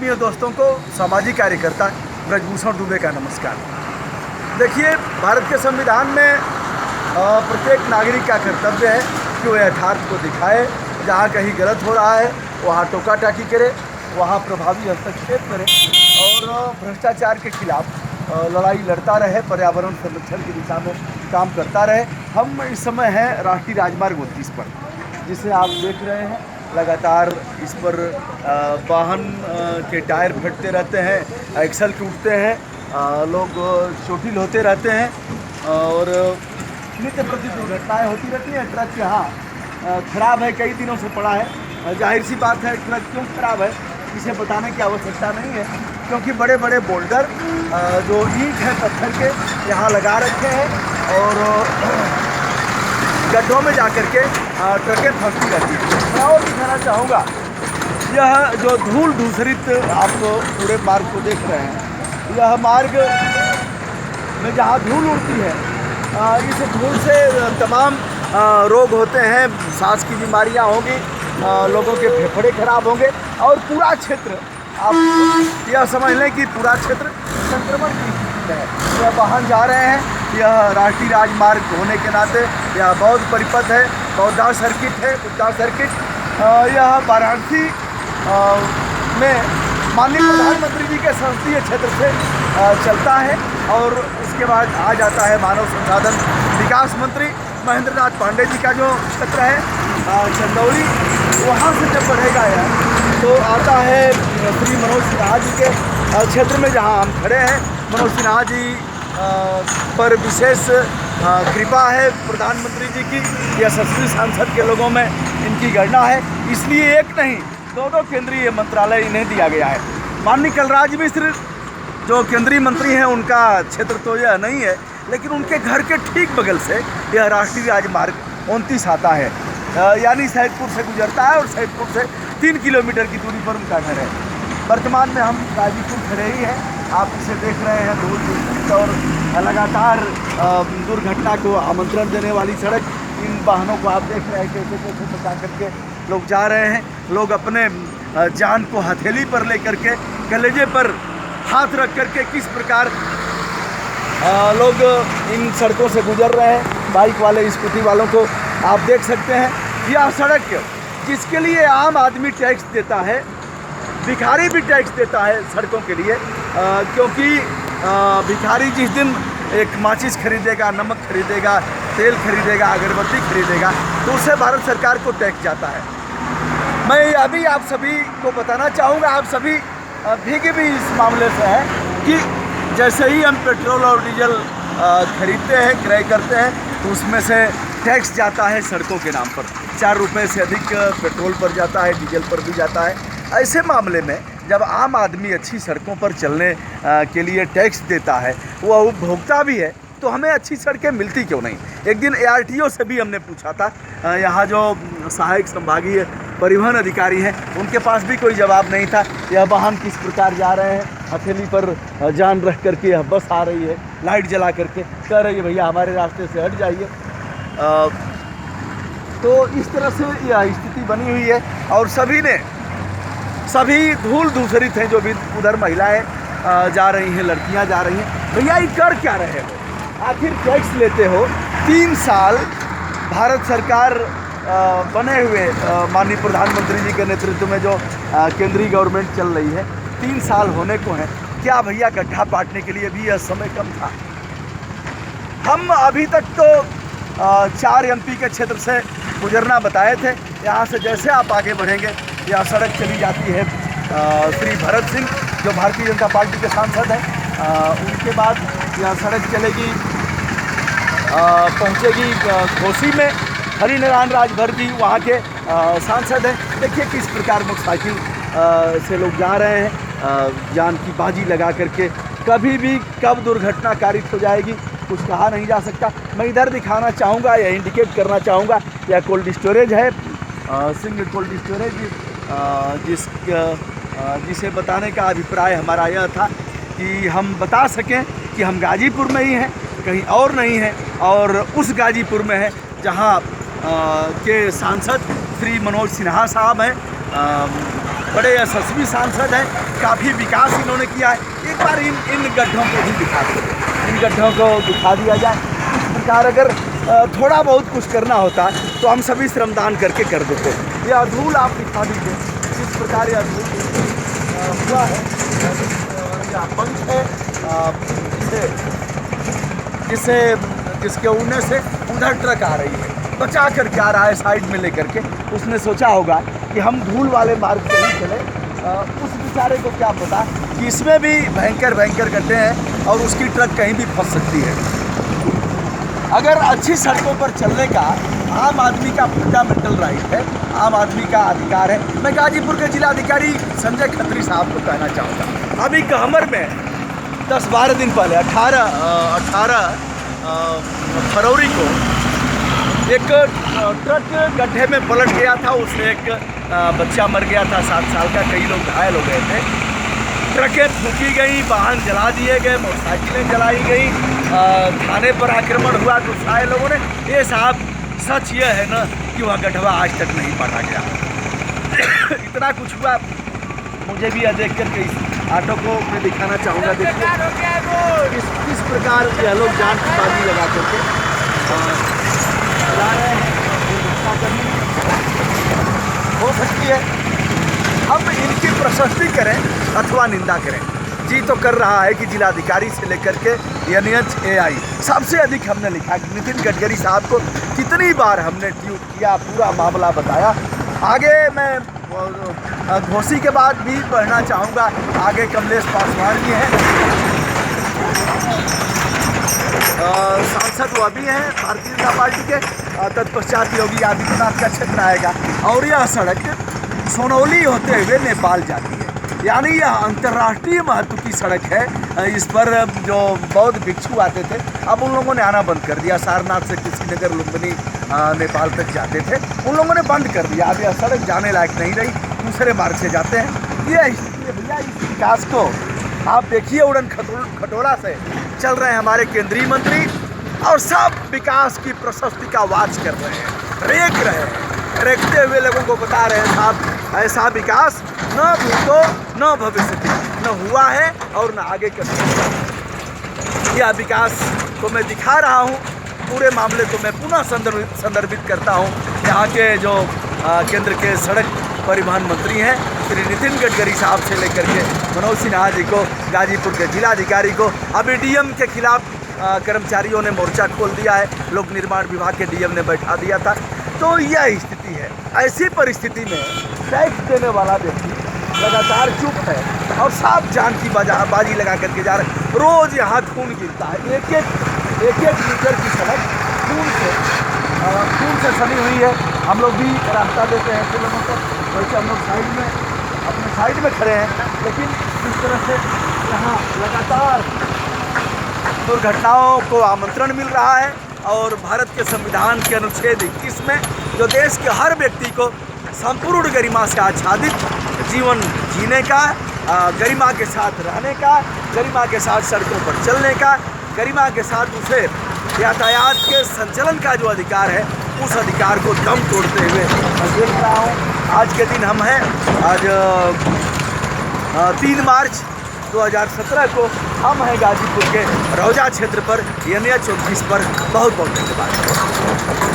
आत्मीय दोस्तों को, सामाजिक कार्यकर्ता ब्रजभूषण दुबे का नमस्कार। देखिए, भारत के संविधान में प्रत्येक नागरिक का कर्तव्य है कि वो यथार्थ को दिखाए। जहाँ कहीं गलत हो रहा है वहाँ टोका टाकी करे, वहाँ प्रभावी हस्तक्षेप करे और भ्रष्टाचार के खिलाफ लड़ाई लड़ता रहे, पर्यावरण संरक्षण की दिशा में काम करता रहे। हम इस समय हैं राष्ट्रीय राजमार्ग 29 पर, जिसे आप देख रहे हैं। लगातार इस पर वाहन के टायर फटते रहते हैं, एक्सल टूटते हैं, लोग चोटिल होते रहते हैं और नित्य प्रति दुर्घटनाएँ होती रहती हैं। ट्रक यहाँ खराब है, कई दिनों से पड़ा है। जाहिर सी बात है, ट्रक क्यों खराब है इसे बताने की आवश्यकता नहीं है, क्योंकि बड़े बड़े बोल्डर जो ईंट है पत्थर के यहाँ लगा रखे हैं और गड्ढों में जाकर के ट्रकें फंसती रहती हैं। मैं और दिखाना चाहूँगा, यह जो धूल दूषरित आप पूरे मार्ग को देख रहे हैं, यह मार्ग में जहाँ धूल उड़ती है, इस धूल से तमाम रोग होते हैं, सांस की बीमारियाँ होंगी, लोगों के फेफड़े खराब होंगे और पूरा क्षेत्र, आप यह समझ लें कि पूरा क्षेत्र संक्रमण की स्थिति में है। यह वाहन जा रहे हैं, यह राष्ट्रीय राजमार्ग होने के नाते यह बहुत परिपथ है, बौद्धा सर्किट है, बुद्धा सर्किट। यह वाराणसी में माननीय प्रधानमंत्री जी के संसदीय क्षेत्र से चलता है और उसके बाद आ जाता है मानव संसाधन विकास मंत्री महेंद्र नाथ पांडे जी का जो क्षेत्र है चंदौली। वहाँ से जब बढ़ेगा यह तो आता है श्री मनोज सिन्हा जी के क्षेत्र में, जहाँ हम खड़े हैं। मनोज सिन्हा जी पर विशेष कृपा है प्रधानमंत्री जी की, यशस्वी सांसद के लोगों में इनकी गणना है, इसलिए एक नहीं दोनों केंद्रीय मंत्रालय इन्हें दिया गया है। माननीय कलराज मिश्र जो केंद्रीय मंत्री हैं, उनका क्षेत्र तो यह नहीं है, लेकिन उनके घर के ठीक बगल से यह राष्ट्रीय राजमार्ग 29 आता है, यानी सैदपुर से गुजरता है और सैदपुर से 3 किलोमीटर की दूरी पर उनका घर है। वर्तमान में हम गाजीपुर खड़े ही हैं, आप इसे देख रहे हैं, धूल दूषित और लगातार दुर्घटना को आमंत्रण देने वाली सड़क। इन वाहनों को आप देख रहे हैं कैसे कैसे बचा करके लोग जा रहे हैं। लोग अपने जान को हथेली पर लेकर के, कलेजे पर हाथ रख करके किस प्रकार लोग इन सड़कों से गुजर रहे हैं। बाइक वाले, स्कूटी वालों को आप देख सकते हैं। यह सड़क जिसके लिए आम आदमी टैक्स देता है, भिखारी भी टैक्स देता है सड़कों के लिए, क्योंकि भिखारी जिस दिन एक माचिस खरीदेगा, नमक खरीदेगा, तेल खरीदेगा, अगरबत्ती खरीदेगा, तो उससे भारत सरकार को टैक्स जाता है। मैं अभी आप सभी को बताना चाहूँगा, आप सभी भीगे भी इस मामले से हैं कि जैसे ही हम पेट्रोल और डीजल खरीदते हैं, क्रय करते हैं, तो उसमें से टैक्स जाता है सड़कों के नाम पर। 4 रुपये से अधिक पेट्रोल पर जाता है, डीजल पर भी जाता है। ऐसे मामले में जब आम आदमी अच्छी सड़कों पर चलने के लिए टैक्स देता है, वह उपभोक्ता भी है, तो हमें अच्छी सड़कें मिलती क्यों नहीं। एक दिन ARTO से भी हमने पूछा था, यहाँ जो सहायक संभागीय परिवहन अधिकारी हैं, उनके पास भी कोई जवाब नहीं था। यह वाहन किस प्रकार जा रहे हैं, हथेली पर जान रख करके यह बस आ रही है, लाइट जला करके कह रही है भैया हमारे रास्ते से हट जाइए। तो इस तरह से यह स्थिति बनी हुई है और सभी धूल दूषरित हैं। जो भी उधर महिलाएं जा रही हैं, लड़कियां जा रही हैं, भैया ये कर क्या रहे हो, आखिर टैक्स लेते हो। 3 साल भारत सरकार बने हुए माननीय प्रधानमंत्री जी के नेतृत्व में जो केंद्रीय गवर्नमेंट चल रही है, 3 साल होने को हैं। क्या भैया गड्ढा पाटने के लिए भी यह समय कम था? हम अभी तक तो 4 MP के क्षेत्र से गुजरना बताए थे। यहाँ से जैसे आप आगे बढ़ेंगे, यह सड़क चली जाती है श्री भरत सिंह जो भारतीय जनता पार्टी के सांसद हैं, उनके बाद यह सड़क चलेगी, पहुँचेगी घोसी में। हरिनारायण राजभर जी वहाँ के सांसद हैं। देखिए किस प्रकार मोटरसाइकिल से लोग जा रहे हैं, जान की बाजी लगा करके। कभी भी कब दुर्घटना कारित हो जाएगी कुछ कहा नहीं जा सकता। मैं इधर दिखाना चाहूँगा या इंडिकेट करना चाहूँगा, यह कोल्ड स्टोरेज है, सिंह कोल्ड स्टोरेज, जिसे बताने का अभिप्राय हमारा यह था कि हम बता सकें कि हम गाजीपुर में ही हैं, कहीं और नहीं हैं, और उस गाजीपुर में है जहाँ के सांसद श्री मनोज सिन्हा साहब हैं। बड़े यशस्वी सांसद हैं, काफ़ी विकास इन्होंने किया है। एक बार इन गड्ढों को भी दिखा दीजिए, इन गड्ढों को दिखा दिया जाए। इस प्रकार अगर थोड़ा बहुत कुछ करना होता तो हम सभी श्रमदान करके कर देते। ये अधूल आप दिखा दीजिए, किस प्रकार ये अधूल हुआ है। पंख है जिसके उड़ने से उधर ट्रक आ रही है, बचा करके आ रहा है साइड में लेकर के। उसने सोचा होगा कि हम धूल वाले मार्ग से नहीं चले। उस बेचारे को क्या पता कि इसमें भी भयंकर गड्ढे हैं और उसकी ट्रक कहीं भी फंस सकती है। अगर अच्छी सड़कों पर चलने का आम आदमी का फंडामेंटल राइट है, आम आदमी का अधिकार है। मैं गाजीपुर के जिलाधिकारी संजय खत्री साहब को कहना चाहूँगा, अभी गहमर में 10-12 दिन पहले 18 फरवरी को एक ट्रक गड्ढे में पलट गया था। उससे एक बच्चा मर गया था 7 साल का, कई लोग घायल हो गए थे। ट्रकें फूंकी गई, वाहन जला दिए गए, मोटरसाइकिलें जलाई गई, थाने पर आक्रमण हुआ गुस्साए लोगों ने। ये साहब सच ये है ना कि वह गड्ढा आज तक नहीं पाटा गया। इतना कुछ हुआ। मुझे भी यह देख करके इस ऑटो को मैं दिखाना चाहूँगा। देखिए किस प्रकार यह लोग जान की बाजी लगा करके चला रहे हैं। हो सकती है हम इनकी प्रशस्ति करें अथवा निंदा करें। जी तो कर रहा है कि जिलाधिकारी से लेकर के NHAI सबसे अधिक हमने लिखा। नितिन गडकरी साहब को कितनी बार हमने ट्वीट किया, पूरा मामला बताया। आगे मैं घोसी के बाद भी पढ़ना चाहूँगा। आगे कमलेश पासवान जी हैं, सांसद वह भी हैं भारतीय जनता पार्टी के। तत्पश्चात योगी आदित्यनाथ का क्षेत्र आएगा और यह सड़क सोनौली होते हुए नेपाल जाती है, यानी यह अंतर्राष्ट्रीय महत्व की सड़क है। इस पर जो बौद्ध भिक्षु आते थे, अब उन लोगों ने आना बंद कर दिया। सारनाथ से कुशीनगर लुम्बिनी नेपाल तक जाते थे, उन लोगों ने बंद कर दिया। अब यह सड़क जाने लायक नहीं रही, दूसरे मार्ग से जाते हैं। ये भैया इस विकास को आप देखिए, उड़न खटोला से चल रहे हैं हमारे केंद्रीय मंत्री और सब विकास की प्रशस्ति का वाच कर रहे हैं, रेख रहे हैं। रेखते हुए लोगों को बता रहे हैं साहब ऐसा विकास न भूतो न भविष्य न हुआ है और न आगे कभी। यह विकास को मैं दिखा रहा हूँ। पूरे मामले को मैं पुनः संदर्भित करता हूँ। यहाँ के जो केंद्र के सड़क परिवहन मंत्री हैं श्री नितिन गडकरी साहब से लेकर के मनोज सिन्हा जी को, गाजीपुर के जिलाधिकारी को, अभी DM के खिलाफ कर्मचारियों ने मोर्चा खोल दिया है। लोक निर्माण विभाग के DM ने बैठा दिया था। तो यह स्थिति है। ऐसी परिस्थिति में टैक्स देने वाला व्यक्ति लगातार चुप है और साफ जान की बाजी लगा करके जा रहे हैं। रोज़ यहाँ खून गिरता है, एक मीटर की सड़क खून से सनी हुई है। हम लोग भी रास्ता देते हैं ऐसे लोगों को, वैसे हम लोग अपने साइड में खड़े हैं, लेकिन इस तरह से यहाँ लगातार दुर्घटनाओं को आमंत्रण मिल रहा है। और भारत के संविधान के अनुच्छेद 21 में जो देश के हर व्यक्ति को संपूर्ण गरिमा से आच्छादित जीवन जीने का, गरिमा के साथ रहने का, गरिमा के साथ सड़कों पर चलने का, गरिमा के साथ उसे यातायात के संचालन का जो अधिकार है, उस अधिकार को दम तोड़ते हुए मैं देख रहा हूँ। आज के दिन हम हैं, आज 3 मार्च 2017 को हम हैं गाजीपुर के रौजा क्षेत्र पर NH 29 पर। बहुत बहुत धन्यवाद।